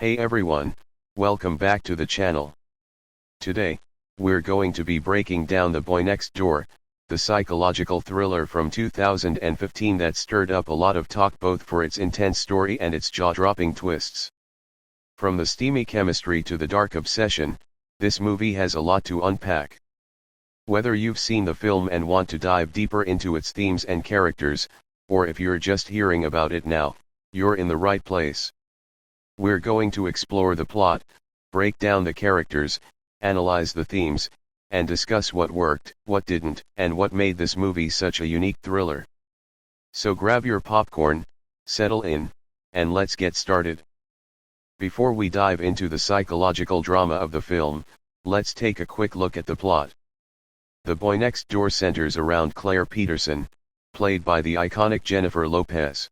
Hey everyone, welcome back to the channel. Today, we're going to be breaking down The Boy Next Door, the psychological thriller from 2015 that stirred up a lot of talk both for its intense story and its jaw-dropping twists. From the steamy chemistry to the dark obsession, this movie has a lot to unpack. Whether you've seen the film and want to dive deeper into its themes and characters, or if you're just hearing about it now, you're in the right place. We're going to explore the plot, break down the characters, analyze the themes, and discuss what worked, what didn't, and what made this movie such a unique thriller. So grab your popcorn, settle in, and let's get started. Before we dive into the psychological drama of the film, let's take a quick look at the plot. The Boy Next Door centers around Claire Peterson, played by the iconic Jennifer Lopez.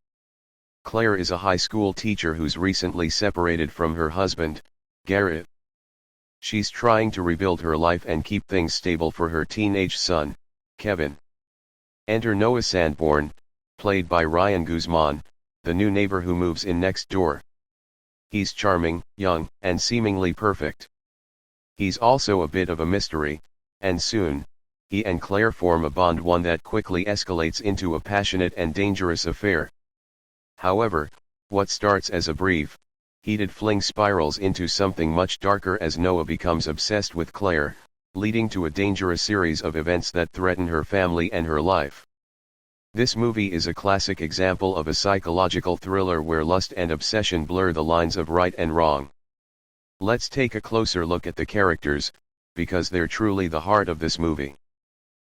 Claire is a high school teacher who's recently separated from her husband, Garrett. She's trying to rebuild her life and keep things stable for her teenage son, Kevin. Enter Noah Sanborn, played by Ryan Guzman, the new neighbor who moves in next door. He's charming, young, and seemingly perfect. He's also a bit of a mystery, and soon, he and Claire form a bond, one that quickly escalates into a passionate and dangerous affair. However, what starts as a brief, heated fling spirals into something much darker as Noah becomes obsessed with Claire, leading to a dangerous series of events that threaten her family and her life. This movie is a classic example of a psychological thriller where lust and obsession blur the lines of right and wrong. Let's take a closer look at the characters, because they're truly the heart of this movie.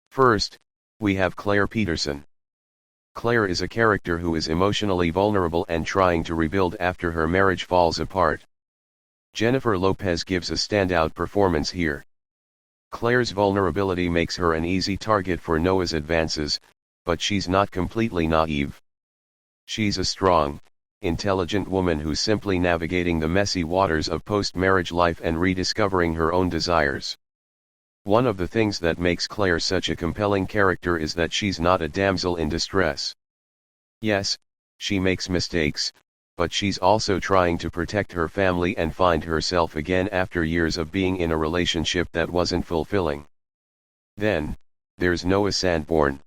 First, we have Claire Peterson. Claire is a character who is emotionally vulnerable and trying to rebuild after her marriage falls apart. Jennifer Lopez gives a standout performance here. Claire's vulnerability makes her an easy target for Noah's advances, but she's not completely naive. She's a strong, intelligent woman who's simply navigating the messy waters of post-marriage life and rediscovering her own desires. One of the things that makes Claire such a compelling character is that she's not a damsel in distress. Yes, she makes mistakes, but she's also trying to protect her family and find herself again after years of being in a relationship that wasn't fulfilling. Then, there's Noah Sanborn.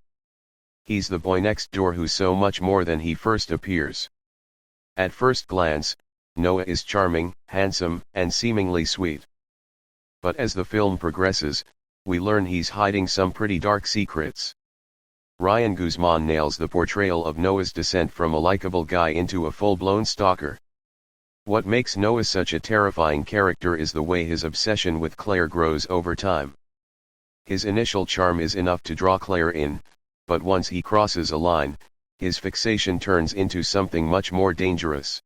He's the boy next door who's so much more than he first appears. At first glance, Noah is charming, handsome, and seemingly sweet. But as the film progresses, we learn he's hiding some pretty dark secrets. Ryan Guzman nails the portrayal of Noah's descent from a likable guy into a full-blown stalker. What makes Noah such a terrifying character is the way his obsession with Claire grows over time. His initial charm is enough to draw Claire in, but once he crosses a line, his fixation turns into something much more dangerous.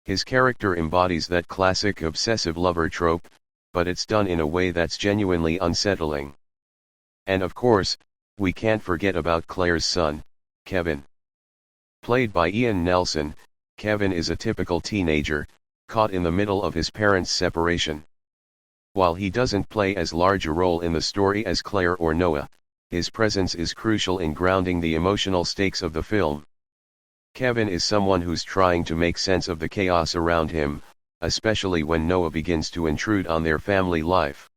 His character embodies that classic obsessive lover trope, but it's done in a way that's genuinely unsettling. And of course, we can't forget about Claire's son, Kevin. Played by Ian Nelson, Kevin is a typical teenager, caught in the middle of his parents' separation. While he doesn't play as large a role in the story as Claire or Noah, his presence is crucial in grounding the emotional stakes of the film. Kevin is someone who's trying to make sense of the chaos around him, especially when Noah begins to intrude on their family life.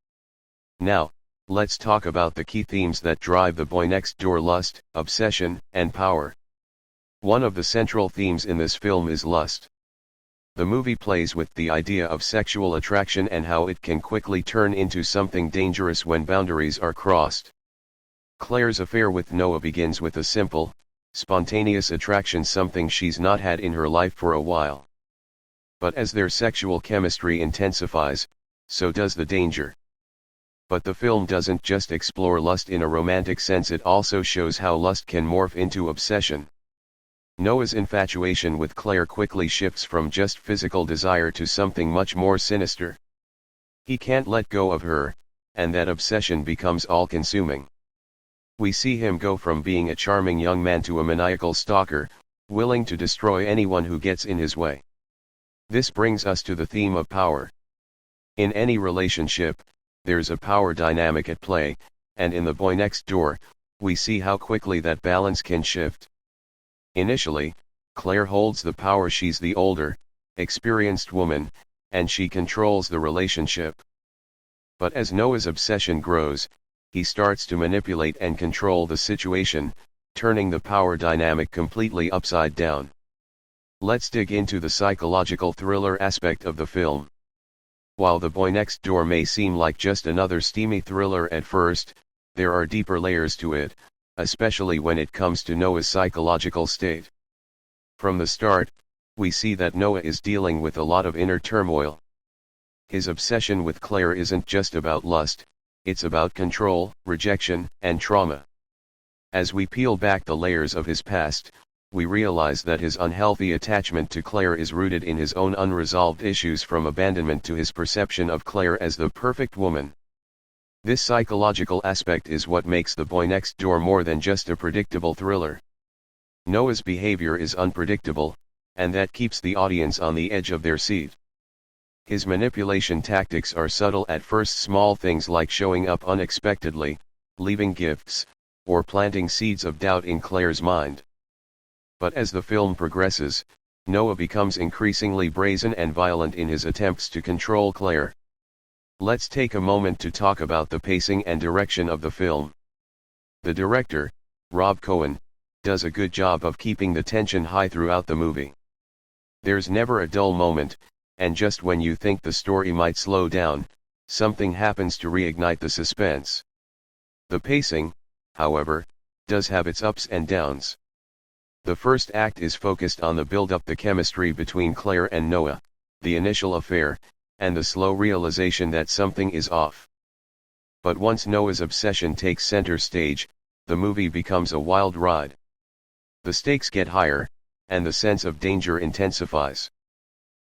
Now, let's talk about the key themes that drive the boy next door: lust, obsession, and power. One of the central themes in this film is lust. The movie plays with the idea of sexual attraction and how it can quickly turn into something dangerous when boundaries are crossed. Claire's affair with Noah begins with a simple, spontaneous attraction, something she's not had in her life for a while. But as their sexual chemistry intensifies, so does the danger. But the film doesn't just explore lust in a romantic sense, it also shows how lust can morph into obsession. Noah's infatuation with Claire quickly shifts from just physical desire to something much more sinister. He can't let go of her, and that obsession becomes all-consuming. We see him go from being a charming young man to a maniacal stalker, willing to destroy anyone who gets in his way. This brings us to the theme of power. In any relationship, there's a power dynamic at play, and in The Boy Next Door, we see how quickly that balance can shift. Initially, Claire holds the power. She's the older, experienced woman, and she controls the relationship. But as Noah's obsession grows, he starts to manipulate and control the situation, turning the power dynamic completely upside down. Let's dig into the psychological thriller aspect of the film. While The Boy Next Door may seem like just another steamy thriller at first, there are deeper layers to it, especially when it comes to Noah's psychological state. From the start, we see that Noah is dealing with a lot of inner turmoil. His obsession with Claire isn't just about lust, it's about control, rejection, and trauma. As we peel back the layers of his past, we realize that his unhealthy attachment to Claire is rooted in his own unresolved issues, from abandonment to his perception of Claire as the perfect woman. This psychological aspect is what makes The Boy Next Door more than just a predictable thriller. Noah's behavior is unpredictable, and that keeps the audience on the edge of their seat. His manipulation tactics are subtle at first, small things like showing up unexpectedly, leaving gifts, or planting seeds of doubt in Claire's mind. But as the film progresses, Noah becomes increasingly brazen and violent in his attempts to control Claire. Let's take a moment to talk about the pacing and direction of the film. The director, Rob Cohen, does a good job of keeping the tension high throughout the movie. There's never a dull moment, and just when you think the story might slow down, something happens to reignite the suspense. The pacing, however, does have its ups and downs. The first act is focused on the build-up, the chemistry between Claire and Noah, the initial affair, and the slow realization that something is off. But once Noah's obsession takes center stage, the movie becomes a wild ride. The stakes get higher, and the sense of danger intensifies.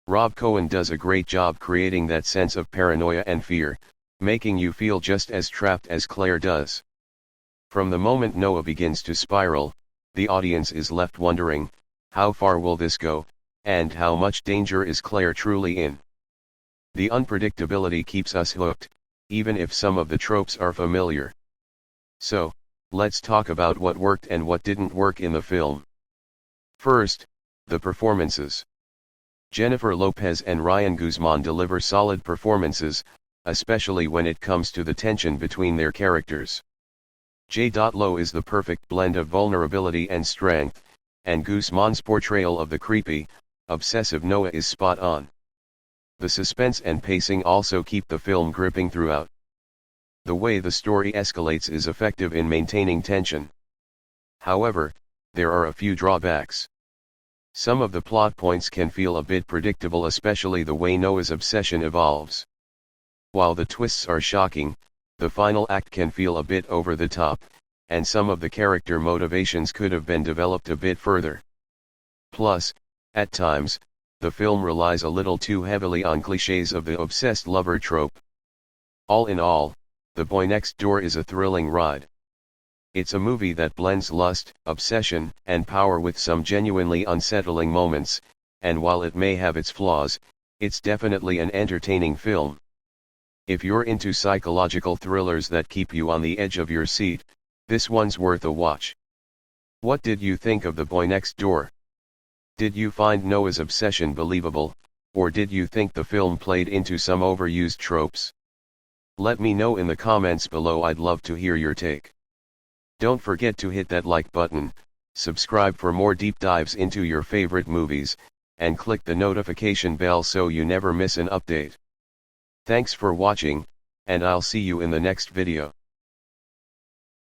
Rob Cohen does a great job creating that sense of paranoia and fear, making you feel just as trapped as Claire does. From the moment Noah begins to spiral, the audience is left wondering, how far will this go, and how much danger is Claire truly in? The unpredictability keeps us hooked, even if some of the tropes are familiar. So, let's talk about what worked and what didn't work in the film. First, the performances. Jennifer Lopez and Ryan Guzman deliver solid performances, especially when it comes to the tension between their characters. J. Lo is the perfect blend of vulnerability and strength, and Guzman's portrayal of the creepy, obsessive Noah is spot on. The suspense and pacing also keep the film gripping throughout. The way the story escalates is effective in maintaining tension. However, there are a few drawbacks. Some of the plot points can feel a bit predictable, especially the way Noah's obsession evolves. While the twists are shocking, the final act can feel a bit over the top, and some of the character motivations could have been developed a bit further. Plus, at times, the film relies a little too heavily on cliches of the obsessed lover trope. All in all, The Boy Next Door is a thrilling ride. It's a movie that blends lust, obsession, and power with some genuinely unsettling moments, and while it may have its flaws, it's definitely an entertaining film. If you're into psychological thrillers that keep you on the edge of your seat, this one's worth a watch. What did you think of The Boy Next Door? Did you find Noah's obsession believable, or did you think the film played into some overused tropes? Let me know in the comments below, I'd love to hear your take. Don't forget to hit that like button, subscribe for more deep dives into your favorite movies, and click the notification bell so you never miss an update. Thanks for watching, and I'll see you in the next video.